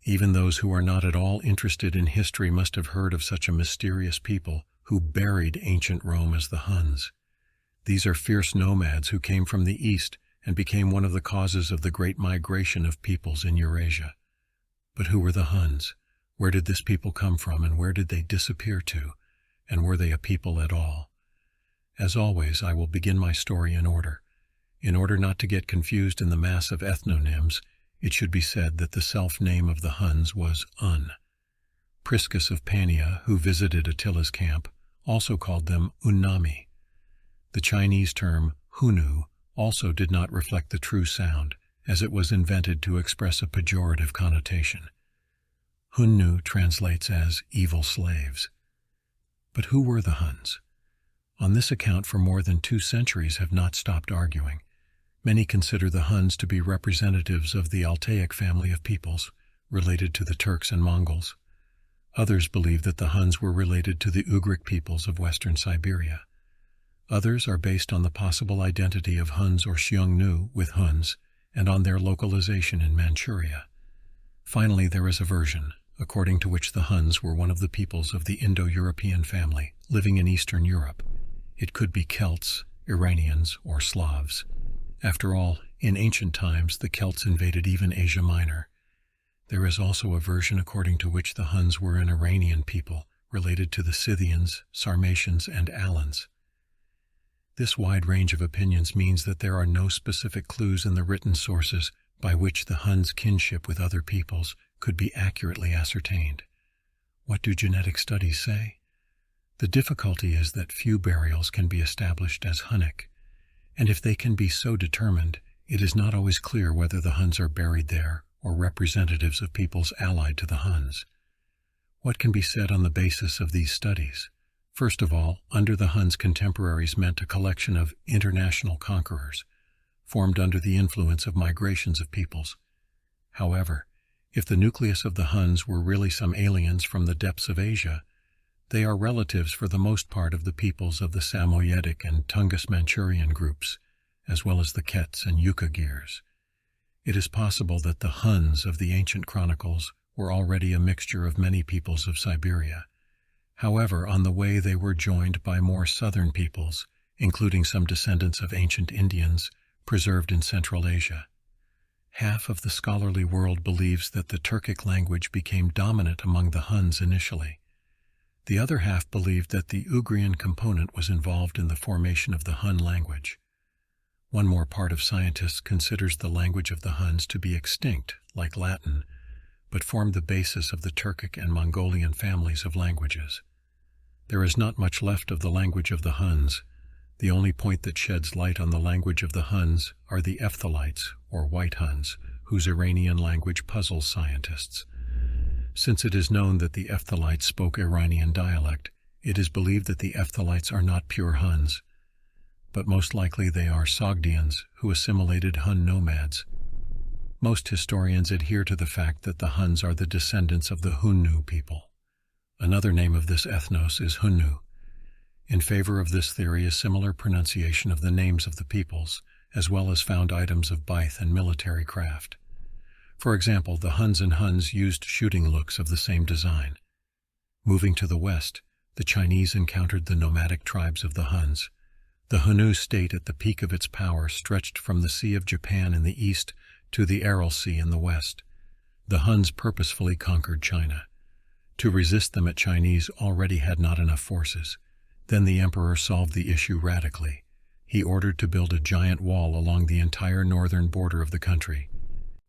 Even those who are not at all interested in history must have heard of such a mysterious people who buried ancient Rome as the Huns. These are fierce nomads who came from the east and became one of the causes of the great migration of peoples in Eurasia. But who were the Huns? Where did this people come from, and where did they disappear to? And were they a people at all? As always, I will begin my story in order. In order not to get confused in the mass of ethnonyms, it should be said that the self-name of the Huns was Un. Priscus of Pania, who visited Attila's camp, also called them Unnami. The Chinese term Hunnu also did not reflect the true sound, as it was invented to express a pejorative connotation. Hunnu translates as evil slaves. But who were the Huns? On this account, for more than 2 centuries have not stopped arguing. Many consider the Huns to be representatives of the Altaic family of peoples, related to the Turks and Mongols. Others believe that the Huns were related to the Ugric peoples of western Siberia. Others are based on the possible identity of Huns or Xiongnu with Huns, and on their localization in Manchuria. Finally, there is a version, according to which the Huns were one of the peoples of the Indo-European family, living in Eastern Europe. It could be Celts, Iranians, or Slavs. After all, in ancient times, the Celts invaded even Asia Minor. There is also a version according to which the Huns were an Iranian people, related to the Scythians, Sarmatians, and Alans. This wide range of opinions means that there are no specific clues in the written sources by which the Huns' kinship with other peoples could be accurately ascertained. What do genetic studies say? The difficulty is that few burials can be established as Hunnic, and if they can be so determined, it is not always clear whether the Huns are buried there or representatives of peoples allied to the Huns. What can be said on the basis of these studies? First of all, under the Huns, contemporaries meant a collection of international conquerors, formed under the influence of migrations of peoples. However, if the nucleus of the Huns were really some aliens from the depths of Asia, they are relatives for the most part of the peoples of the Samoyedic and Tungus Manchurian groups, as well as the Kets and Yukagirs. It is possible that the Huns of the ancient chronicles were already a mixture of many peoples of Siberia. However, on the way they were joined by more southern peoples, including some descendants of ancient Indians preserved in Central Asia. Half of the scholarly world believes that the Turkic language became dominant among the Huns initially. The other half believed that the Ugrian component was involved in the formation of the Hun language. One more part of scientists considers the language of the Huns to be extinct, like Latin, but formed the basis of the Turkic and Mongolian families of languages. There is not much left of the language of the Huns. The only point that sheds light on the language of the Huns are the Ephthalites, or White Huns, whose Iranian language puzzles scientists. Since it is known that the Ephthalites spoke Iranian dialect, it is believed that the Ephthalites are not pure Huns, but most likely they are Sogdians who assimilated Hun nomads. Most historians adhere to the fact that the Huns are the descendants of the Hunnu people. Another name of this ethnos is Hunnu. In favor of this theory is similar pronunciation of the names of the peoples, as well as found items of Bythe and military craft. For example, the Huns and Huns used shooting looks of the same design. Moving to the west, the Chinese encountered the nomadic tribes of the Huns. The Hunnu state at the peak of its power stretched from the Sea of Japan in the east to the Aral Sea in the west. The Huns purposefully conquered China. To resist them, the Chinese already had not enough forces. Then the emperor solved the issue radically. He ordered to build a giant wall along the entire northern border of the country.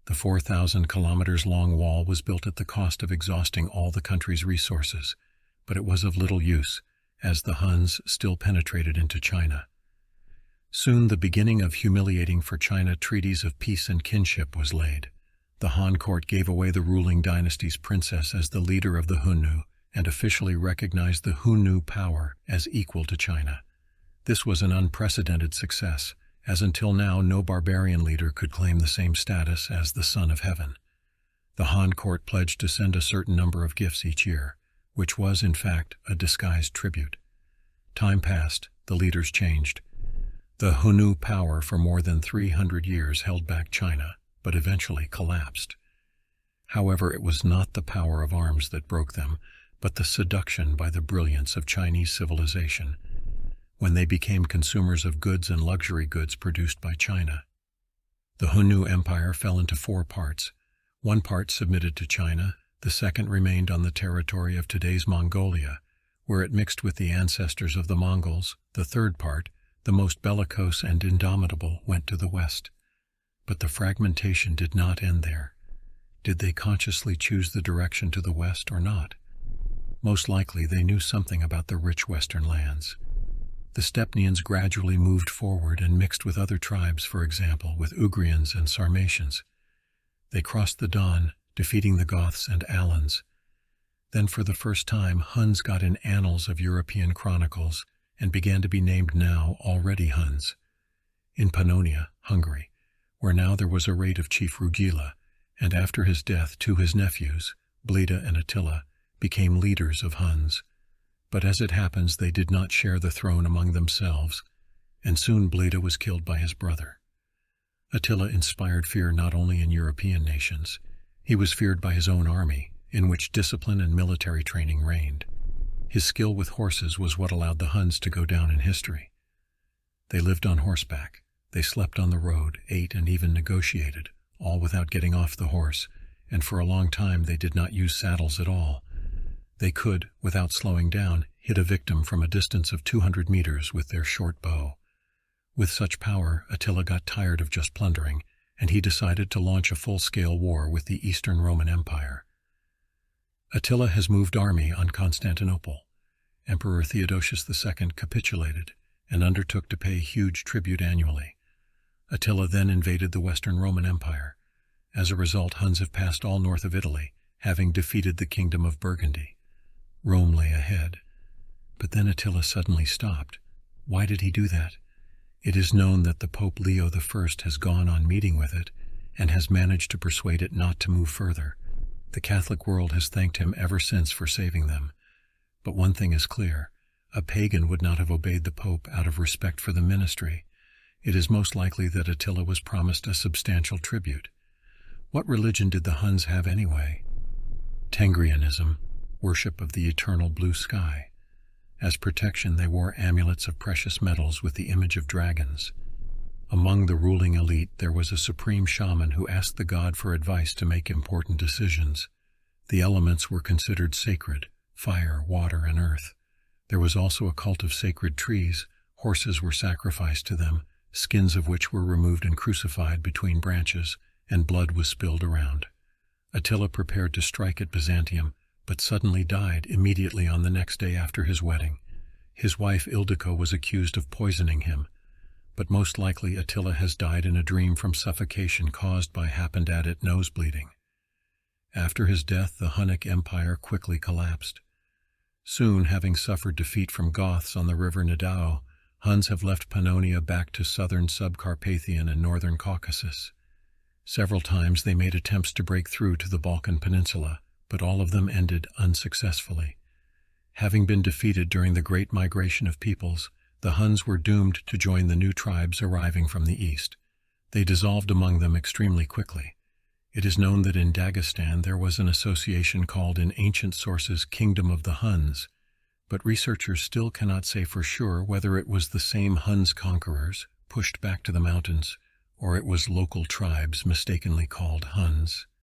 The 4,000 kilometers long wall was built at the cost of exhausting all the country's resources, but it was of little use, as the Huns still penetrated into China. Soon the beginning of humiliating for China treaties of peace and kinship was laid. The Han court gave away the ruling dynasty's princess as the leader of the Hunnu and officially recognized the Hunnu power as equal to China. This was an unprecedented success, as until now no barbarian leader could claim the same status as the Son of Heaven. The Han court pledged to send a certain number of gifts each year, which was, in fact, a disguised tribute. Time passed, the leaders changed. The Hunnu power for more than 300 years held back China, but eventually collapsed. However, it was not the power of arms that broke them, but the seduction by the brilliance of Chinese civilization, when they became consumers of goods and luxury goods produced by China. The Hunnu Empire fell into 4 parts. One part submitted to China, the second remained on the territory of today's Mongolia, where it mixed with the ancestors of the Mongols. The third part, the most bellicose and indomitable, went to the west. But the fragmentation did not end there. Did they consciously choose the direction to the west or not? Most likely they knew something about the rich western lands. The Stepnians gradually moved forward and mixed with other tribes, for example, with Ugrians and Sarmatians. They crossed the Don, defeating the Goths and Alans. Then for the first time, Huns got in annals of European chronicles and began to be named now already Huns. In Pannonia, Hungary, where now there was a raid of Chief Rugila, and after his death 2 his nephews, Bleda and Attila, became leaders of Huns. But as it happens, they did not share the throne among themselves, and soon Bleda was killed by his brother. Attila inspired fear not only in European nations. He was feared by his own army, in which discipline and military training reigned. His skill with horses was what allowed the Huns to go down in history. They lived on horseback, they slept on the road, ate and even negotiated, all without getting off the horse, and for a long time they did not use saddles at all. They could, without slowing down, hit a victim from a distance of 200 meters with their short bow. With such power, Attila got tired of just plundering, and he decided to launch a full-scale war with the Eastern Roman Empire. Attila has moved army on Constantinople. Emperor Theodosius II capitulated and undertook to pay huge tribute annually. Attila then invaded the Western Roman Empire. As a result, Huns have passed all north of Italy, having defeated the Kingdom of Burgundy. Rome lay ahead. But then Attila suddenly stopped. Why did he do that? It is known that the Pope Leo I has gone on meeting with it and has managed to persuade it not to move further. The Catholic world has thanked him ever since for saving them. But one thing is clear. A pagan would not have obeyed the Pope out of respect for the ministry. It is most likely that Attila was promised a substantial tribute. What religion did the Huns have anyway? Tengrianism, worship of the eternal blue sky. As protection, they wore amulets of precious metals with the image of dragons. Among the ruling elite, there was a supreme shaman who asked the god for advice to make important decisions. The elements were considered sacred: fire, water, and earth. There was also a cult of sacred trees. Horses were sacrificed to them, skins of which were removed and crucified between branches, and blood was spilled around. Attila prepared to strike at Byzantium, but suddenly died immediately on the next day after his wedding. His wife Ildiko was accused of poisoning him, but most likely Attila has died in a dream from suffocation caused by happened-at-it nose bleeding. After his death, the Hunnic Empire quickly collapsed. Soon, having suffered defeat from Goths on the river Nidao, Huns have left Pannonia back to southern Subcarpathian and northern Caucasus. Several times they made attempts to break through to the Balkan Peninsula, but all of them ended unsuccessfully. Having been defeated during the Great Migration of Peoples, the Huns were doomed to join the new tribes arriving from the east. They dissolved among them extremely quickly. It is known that in Dagestan there was an association called in ancient sources Kingdom of the Huns, but researchers still cannot say for sure whether it was the same Huns conquerors pushed back to the mountains, or it was local tribes mistakenly called Huns.